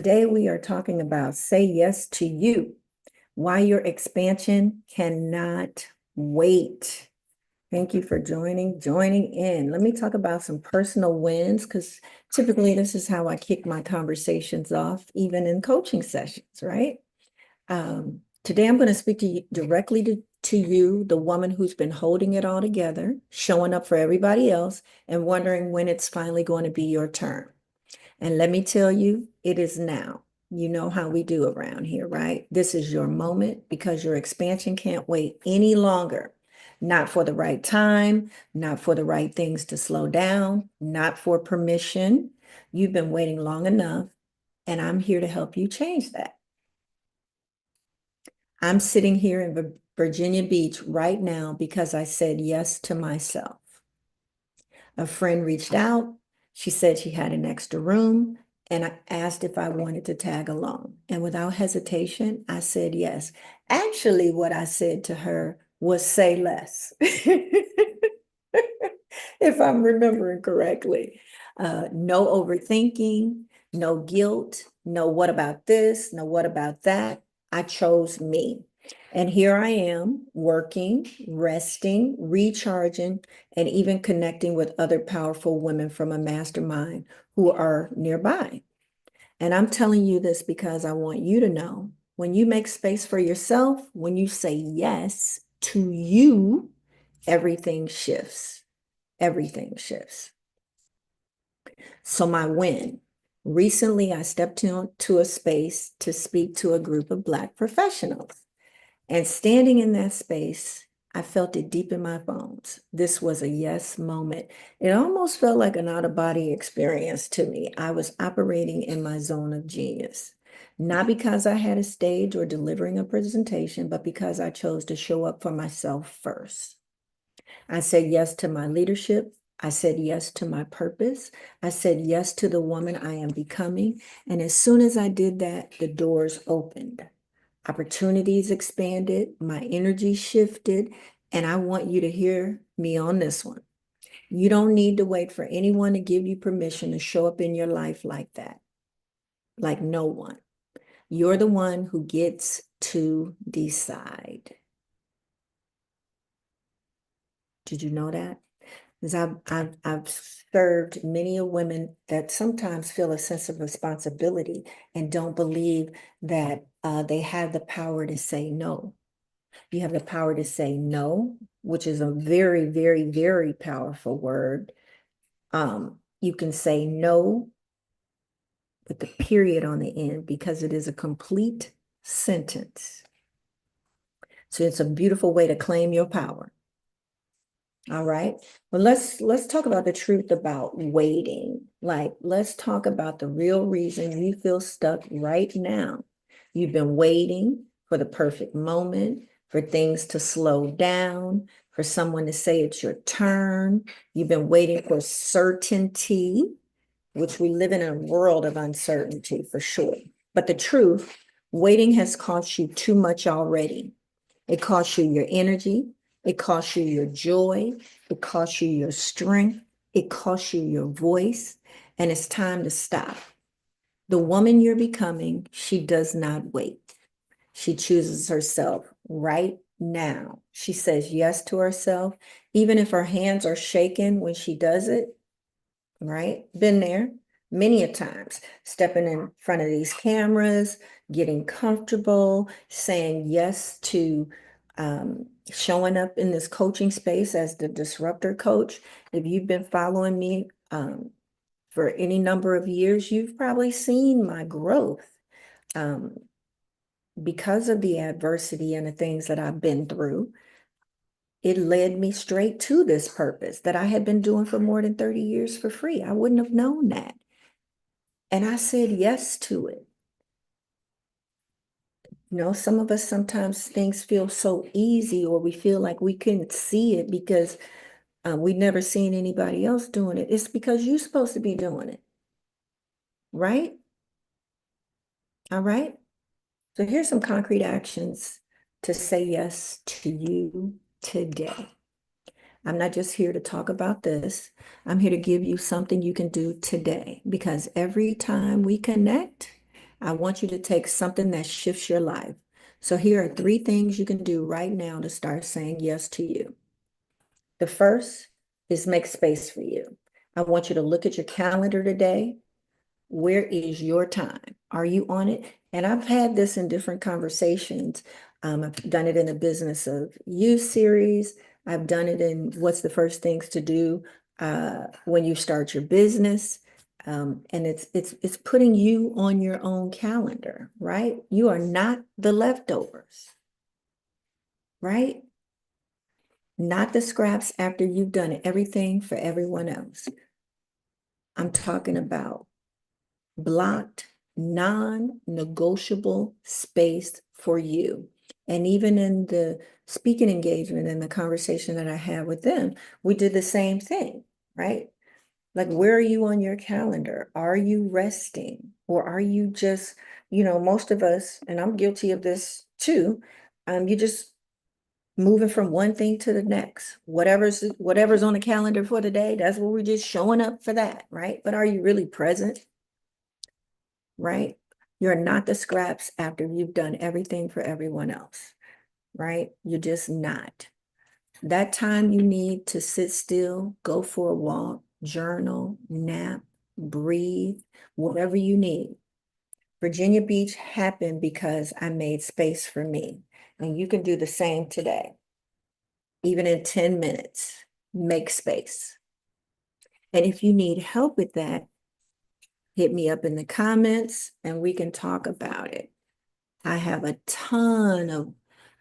Today we are talking about say yes to you, why your expansion cannot wait. Thank you for joining in. Let me talk about some personal wins because typically this is how I kick my conversations off, even in coaching sessions, right? Today I'm going to speak to you directly to you, the woman who's been holding it all together, showing up for everybody else, and wondering when it's finally going to be your turn. And let me tell you, it is now. You know how we do around here, right? This is your moment because your expansion can't wait any longer. Not for the right time, not for the right things to slow down, not for permission. You've been waiting long enough, and I'm here to help you change that. I'm sitting here in Virginia Beach right now because I said yes to myself. A friend reached out. She said she had an extra room and I asked if I wanted to tag along. And without hesitation, I said yes. Actually, what I said to her was say less, if I'm remembering correctly. No overthinking, no guilt, no what about this, no what about that. I chose me. And here I am working, resting, recharging, and even connecting with other powerful women from a mastermind who are nearby. And I'm telling you this because I want you to know when you make space for yourself, when you say yes to you, everything shifts. Everything shifts. So, my win. Recently, I stepped into a space to speak to a group of Black professionals. And standing in that space, I felt it deep in my bones. This was a yes moment. It almost felt like an out-of-body experience to me. I was operating in my zone of genius, not because I had a stage or delivering a presentation, but because I chose to show up for myself first. I said yes to my leadership. I said yes to my purpose. I said yes to the woman I am becoming. And as soon as I did that, the doors opened. Opportunities expanded, my energy shifted, and I want you to hear me on this one. You don't need to wait for anyone to give you permission to show up in your life like that, like no one. You're the one who gets to decide. Did you know that? Because I've served many a women that sometimes feel a sense of responsibility and don't believe that they have the power to say no. You have the power to say no, which is a very, very, very powerful word. You can say no with the period on the end because it is a complete sentence. So it's a beautiful way to claim your power. All right. Well, let's talk about the truth about waiting. Like, let's talk about the real reason you feel stuck right now. You've been waiting for the perfect moment, for things to slow down, for someone to say it's your turn. You've been waiting for certainty, which we live in a world of uncertainty for sure. But the truth, waiting has cost you too much already. It costs you your energy. It costs you your joy. It costs you your strength. It costs you your voice. And it's time to stop. The woman you're becoming, she does not wait. She chooses herself right now. She says yes to herself, even if her hands are shaking when she does it, right? Been there many a times, stepping in front of these cameras, getting comfortable, saying yes to showing up in this coaching space as the disruptor coach. If you've been following me for any number of years, you've probably seen my growth. Because of the adversity and the things that I've been through, it led me straight to this purpose that I had been doing for more than 30 years for free. I wouldn't have known that. And I said yes to it. You know, some of us sometimes things feel so easy or we feel like we couldn't see it because we've never seen anybody else doing it. It's because you're supposed to be doing it, right? All right. So here's some concrete actions to say yes to you today. I'm not just here to talk about this. I'm here to give you something you can do today because every time we connect, I want you to take something that shifts your life. So here are 3 things you can do right now to start saying yes to you. The first is make space for you. I want you to look at your calendar today. Where is your time? Are you on it? And I've had this in different conversations. I've done it in the Business of You series. I've done it in What's the First Things to Do when you start your business. And it's putting you on your own calendar, right? You are not the leftovers, right? Not the scraps after you've done everything for everyone else. I'm talking about blocked, non-negotiable space for you. And even in the speaking engagement and the conversation that I had with them, we did the same thing, right? Like, where are you on your calendar? Are you resting? Or are you just, most of us, and I'm guilty of this too, you just moving from one thing to the next. Whatever's on the calendar for the day, that's what we're just showing up for that, right? But are you really present? Right? You're not the scraps after you've done everything for everyone else, right? You're just not. That time you need to sit still, go for a walk, journal, nap, breathe, whatever you need. Virginia Beach happened because I made space for me. And you can do the same today. Even in 10 minutes, make space. And if you need help with that, hit me up in the comments and we can talk about it. I have a ton of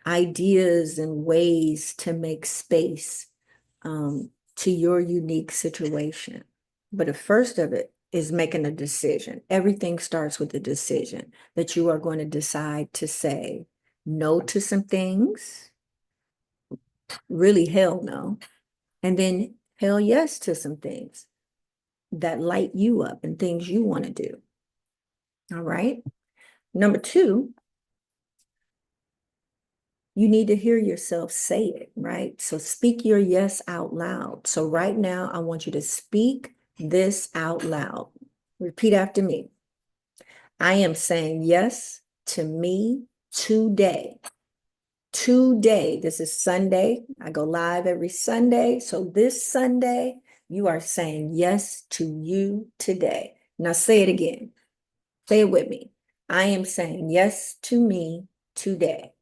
ideas and ways to make space to your unique situation. But the first of it is making a decision. Everything starts with a decision that you are going to decide to say no to some things, really hell no, and then hell yes to some things that light you up and things you want to do. All right. Number 2, you need to hear yourself say it, right? So speak your yes out loud. So right now, I want you to speak this out loud. Repeat after me. I am saying yes to me today. Today, this is Sunday. I go live every Sunday. So this Sunday, you are saying yes to you today. Now say it again. Say it with me. I am saying yes to me today.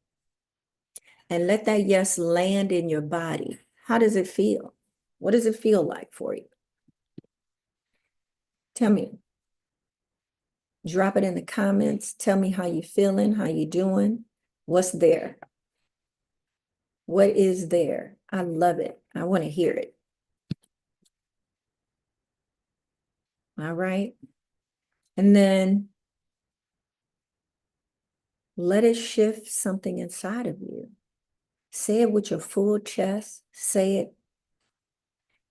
And let that yes land in your body. How does it feel? What does it feel like for you? Tell me. Drop it in the comments. Tell me how you feeling, how you doing, what's there. What is there? I love it. I want to hear it. All right. And then let it shift something inside of you. Say it with your full chest. Say it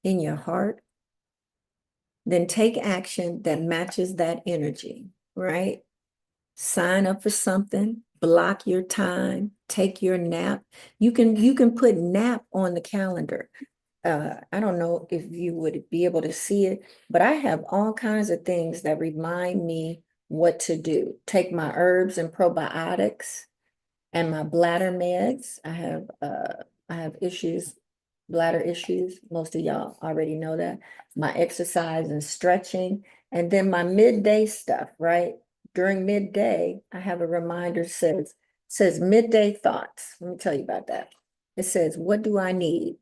in your heart. Then take action that matches that energy, right? Sign up for something, block your time, take your nap. You can put nap on the calendar. I don't know if you would be able to see it, but I have all kinds of things that remind me what to do. Take my herbs and probiotics and my bladder meds. I have issues, bladder issues. Most of y'all already know that. My exercise and stretching, and then my midday stuff, right? During midday, I have a reminder says midday thoughts. Let me tell you about that. It says, what do I need?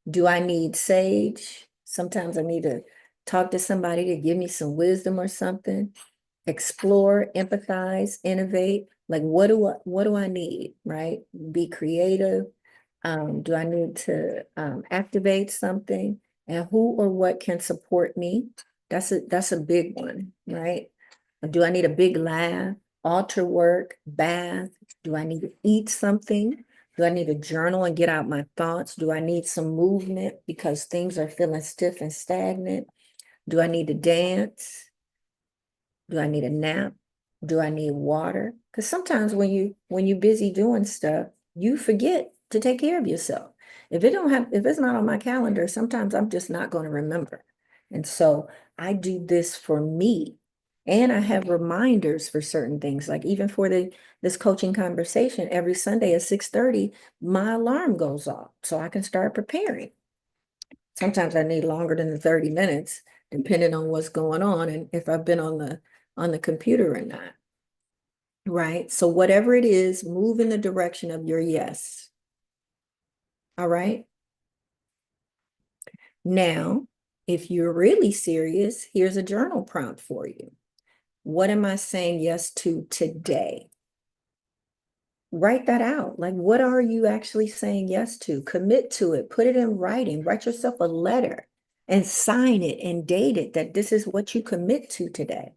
Do I need sage? Sometimes I need to talk to somebody to give me some wisdom or something. Explore, empathize, innovate. Like, what do I need, right? Be creative. Do I need to activate something? And who or what can support me? That's a big one, right? Do I need a big laugh, altar work, bath? Do I need to eat something? Do I need to journal and get out my thoughts? Do I need some movement because things are feeling stiff and stagnant? Do I need to dance? Do I need a nap? Do I need water? Because sometimes when you're busy doing stuff, you forget to take care of yourself. If it's not on my calendar, sometimes I'm just not going to remember. And so I do this for me. And I have reminders for certain things, like even for this coaching conversation, every Sunday at 6:30, my alarm goes off so I can start preparing. Sometimes I need longer than the 30 minutes, depending on what's going on and if I've been on the computer or not. Right? So whatever it is, move in the direction of your yes. All right. Now, if you're really serious, here's a journal prompt for you. What am I saying yes to today? Write that out. Like, what are you actually saying yes to? Commit to it. Put it in writing. Write yourself a letter and sign it and date it that this is what you commit to today.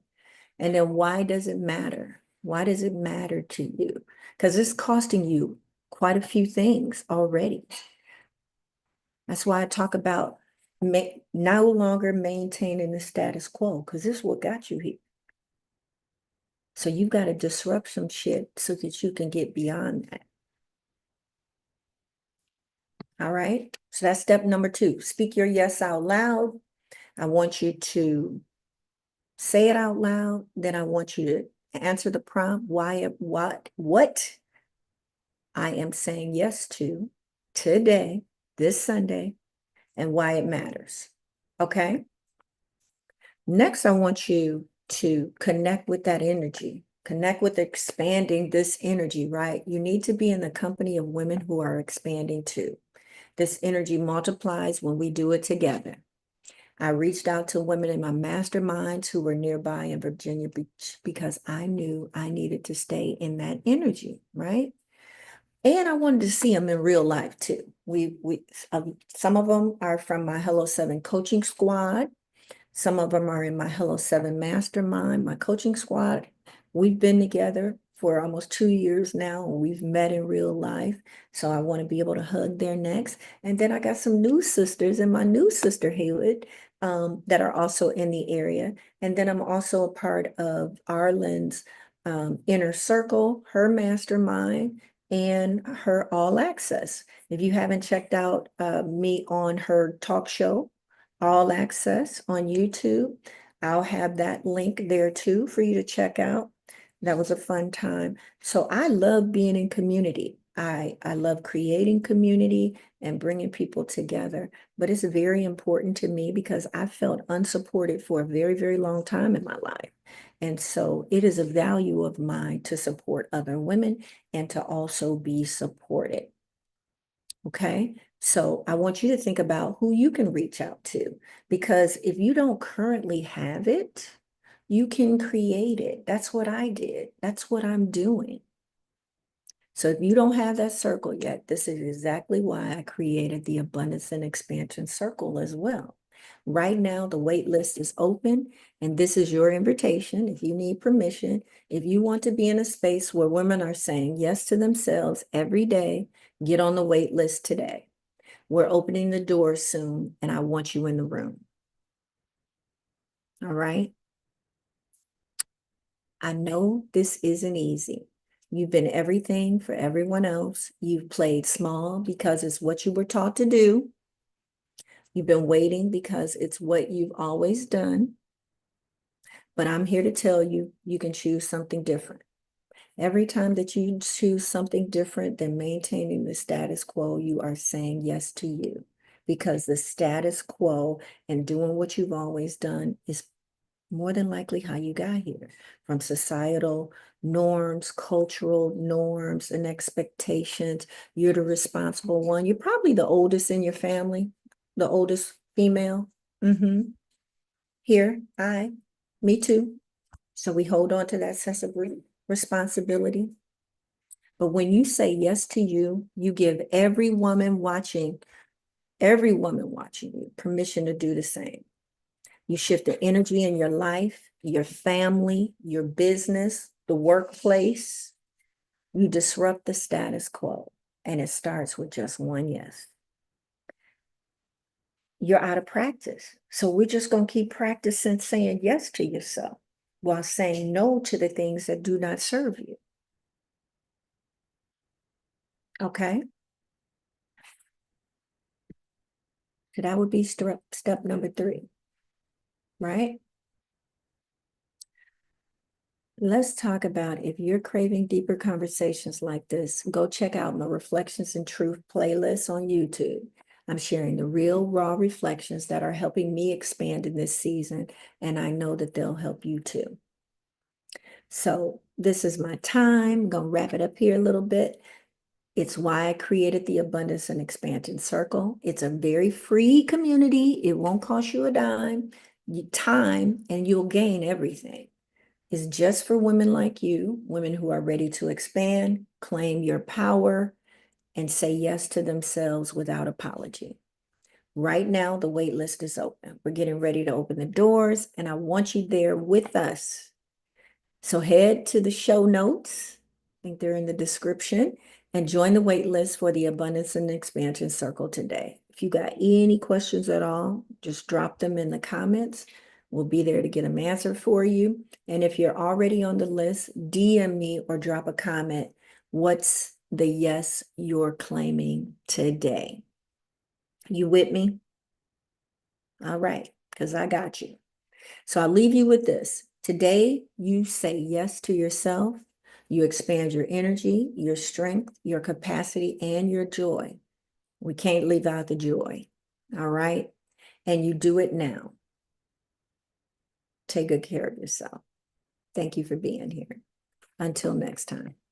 And then why does it matter? Why does it matter to you? Because it's costing you quite a few things already. That's why I talk about no longer maintaining the status quo, because this is what got you here. So you've got to disrupt some shit so that you can get beyond that. All right. So that's step number 2. Speak your yes out loud. I want you to say it out loud. Then I want you to answer the prompt. What I am saying yes to today, this Sunday, and why it matters. Okay. Next, I want you to connect with that energy, connect with expanding this energy, right? You need to be in the company of women who are expanding too. This energy multiplies when we do it together. I reached out to women in my masterminds who were nearby in Virginia Beach because I knew I needed to stay in that energy, right? And I wanted to see them in real life too. Some of them are from my Hello 7 coaching squad. Some of them are in my Hello 7 mastermind, my coaching squad. We've been together for almost 2 years now. We've met in real life. So I want to be able to hug their necks. And then I got some new sisters in my new sisterhood that are also in the area. And then I'm also a part of Arlen's inner circle, her mastermind, and her all access. If you haven't checked out me on her talk show, all access on YouTube, I'll have that link there too for you to check out. That was a fun time. So I love being in community. I love creating community and bringing people together, but it's very important to me because I felt unsupported for a very, very long time in my life. And so it is a value of mine to support other women and to also be supported. Okay. So I want you to think about who you can reach out to, because if you don't currently have it, you can create it. That's what I did. That's what I'm doing. So if you don't have that circle yet, this is exactly why I created the Abundance and Expansion Circle as well. Right now, the wait list is open, and this is your invitation. If you need permission, if you want to be in a space where women are saying yes to themselves every day, get on the wait list today. We're opening the doors soon, and I want you in the room. All right. I know this isn't easy. You've been everything for everyone else. You've played small because it's what you were taught to do. You've been waiting because it's what you've always done. But I'm here to tell you, you can choose something different. Every time that you choose something different than maintaining the status quo, you are saying yes to you, because the status quo and doing what you've always done is more than likely how you got here, from societal norms, cultural norms, and expectations. You're the responsible one. You're probably the oldest in your family, the oldest female. Here, me too. So we hold on to that sense of responsibility. But when you say yes to you, you give every woman watching you permission to do the same. You shift the energy in your life, your family, your business, the workplace. You disrupt the status quo, and it starts with just one yes. You're out of practice. So we're just going to keep practicing saying yes to yourself while saying no to the things that do not serve you. Okay? So that would be step number 3, right? Let's talk about, if you're craving deeper conversations like this, go check out my Reflections and Truth playlist on YouTube. I'm sharing the real, raw reflections that are helping me expand in this season, and I know that they'll help you too. So this is my time. I'm going to wrap it up here a little bit. It's why I created the Abundance and Expansion Circle. It's a very free community. It won't cost you a dime, time, and you'll gain everything. It's just for women like you, women who are ready to expand, claim your power, and say yes to themselves without apology. Right now, the wait list is open. We're getting ready to open the doors, and I want you there with us. So head to the show notes, I think they're in the description, and join the wait list for the Abundance and Expansion Circle today. If you got any questions at all, just drop them in the comments. We'll be there to get them answered for you. And if you're already on the list, DM me or drop a comment. What's the yes you're claiming today? You with me? All right, because I got you. So I'll leave you with this. Today, you say yes to yourself. You expand your energy, your strength, your capacity, and your joy. We can't leave out the joy. All right. And you do it now. Take good care of yourself. Thank you for being here. Until next time.